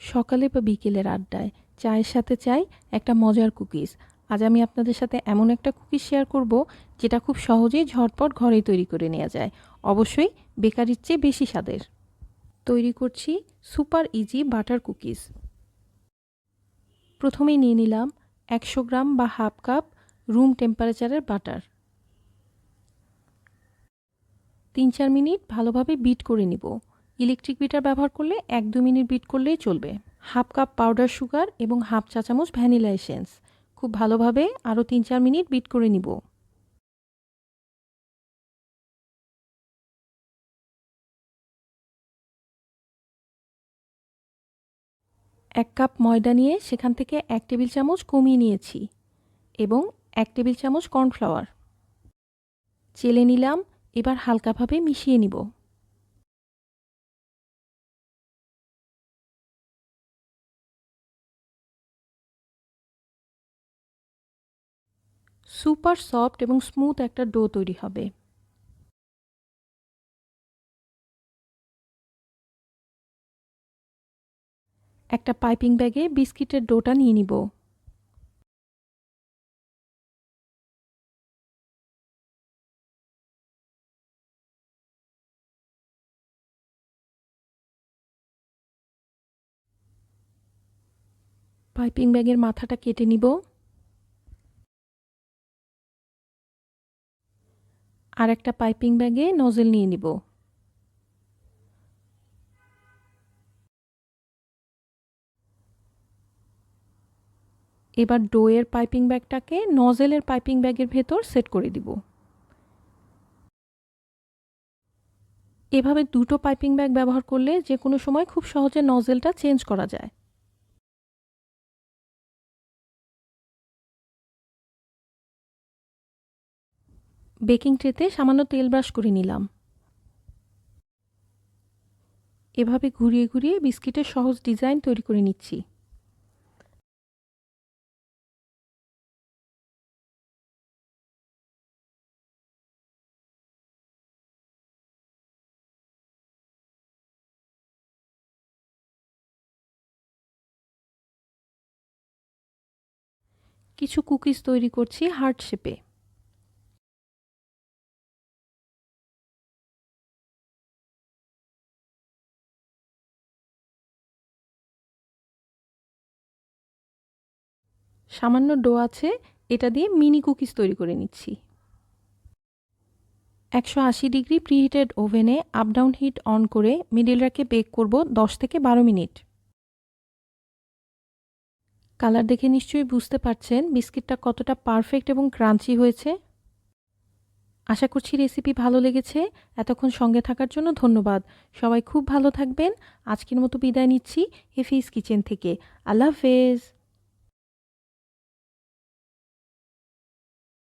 সকালে বা বিকেলের আড্ডায় চায়ের সাথে চাই একটা মজার কুকিজ। আজ আমি আপনাদের সাথে এমন একটা কুকিজ শেয়ার করব যেটা খুব সহজেই ঝটপট ঘরেই তৈরি করে নেওয়া যায়, অবশ্যই বেকারির চেয়ে বেশি স্বাদের। তৈরি করছি সুপার ইজি বাটার কুকিজ। প্রথমেই নিয়ে নিলাম 100 গ্রাম বা হাফ কাপ রুম টেম্পারেচারের বাটার। 3-4 মিনিট ভালোভাবে বিট করে নিব। ইলেকট্রিক বিটার ব্যবহার করলে 1-2 মিনিট বিট করলেই চলবে। হাফ কাপ পাউডার সুগার এবং হাফ চা চামচ ভ্যানিলা এসেন্স খুব ভালোভাবে আরও 3-4 মিনিট বিট করে নিব। এক কাপ ময়দা নিয়ে সেখান থেকে 1 টেবিল চামচ কমিয়ে নিয়েছি এবং 1 টেবিল চামচ কর্নফ্লাওয়ার চেলে নিলাম। এবার হালকাভাবে মিশিয়ে নিব। সুপার সফট এবং স্মুথ একটা ডো তৈরি হবে। একটা পাইপিং ব্যাগে বিস্কিটের ডোটা নিয়ে নিব। পাইপিং ব্যাগের মাথাটা কেটে নিব। আর একটা পাইপিং ব্যাগে নজেল নিয়ে নিব। এবার ডোয়ের পাইপিং ব্যাগটাকে নজেলের পাইপিং ব্যাগের ভেতর সেট করে দিব। এভাবে দুটো পাইপিং ব্যাগ ব্যবহার করলে যে কোনো সময় খুব সহজে নজেলটা চেঞ্জ করা যায়। বেকিং ট্রেতে সামান্য তেল ব্রাশ করে নিলাম। এভাবে ঘুরিয়ে ঘুরিয়ে বিস্কিটের সহজ ডিজাইন তৈরি করে নিচ্ছি। কিছু কুকিজ তৈরি করছি হার্ট শেপে। সামান্য ডো আছে, এটা দিয়ে মিনি কুকিজ তৈরি করে নিচ্ছি। 180 ডিগ্রি প্রিহিটেড ওভেনে আপ ডাউন হিট অন করে মিডিল র্যাকে বেক করব 10 থেকে 12 মিনিট। কালার দেখে নিশ্চয়ই বুঝতে পারছেন বিস্কিটটা কতটা পারফেক্ট এবং ক্রাঞ্চি হয়েছে। আশা করছি রেসিপি ভালো লেগেছে। এতক্ষণ সঙ্গে থাকার জন্য ধন্যবাদ। সবাই খুব ভালো থাকবেন। আজকের মতো বিদায় নিচ্ছি হেফিজ কিচেন থেকে। আল্লাহ হাফেজ।